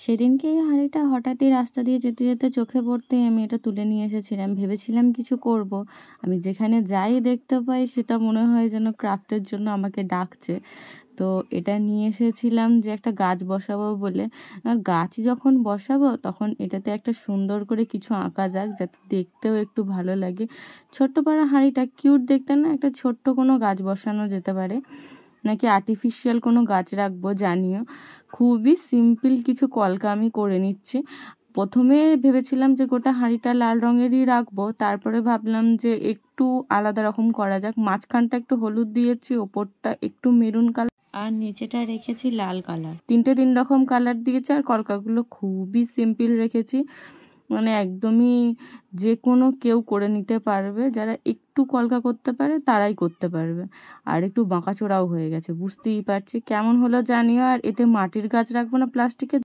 সেদিনকে এই হাঁড়িটা হঠাৎই রাস্তা দিয়ে যেতে যেতে চোখে পড়তেই আমি এটা তুলে নিয়ে এসেছিলাম। ভেবেছিলাম কিছু করব। আমি যেখানে যাই দেখতে পাই সেটা মনে হয় যেন ক্রাফটের জন্য আমাকে ডাকছে। তো এটা নিয়ে এসেছিলাম যে একটা গাছ বসাবো বলে। গাছ যখন বসাবো তখন এটাতে একটা সুন্দর করে কিছু আঁকা যাক, যাতে দেখতেও একটু ভালো লাগে। ছোট্ট পাড়া হাঁড়িটা কিউট দেখতে না? একটা ছোট্ট কোনো গাছ বসানো যেতে পারে, নাকি আর্টিফিশিয়াল কোনো গাছ রাখবো জানিও। খুবই সিম্পল কিছু কলকা আমি করে নিচ্ছি। প্রথমে ভেবেছিলাম যে গোটা হাঁড়িটা লাল রঙেরই রাখবো, তারপরে ভাবলাম যে একটু আলাদা রকম করা যাক। মাঝখানটা একটু হলুদ দিয়েছি, ওপরটা একটু মেরুন কালার, আর নিচেটা রেখেছি লাল কালার। তিন রকম কালার দিয়েছি। আর কলকাগুলো খুবই সিম্পল রেখেছি, মানে একদমই যে কোনো কেউ করে নিতে পারবে। যারা একটু কলকা করতে পারে তারাই করতে পারবে। আর একটু বাঁকাচোড়াও হয়ে গেছে, বুঝতেই পারছি। কেমন হলো জানিও। আর এতে মাটির গাছ রাখবো না প্লাস্টিকের।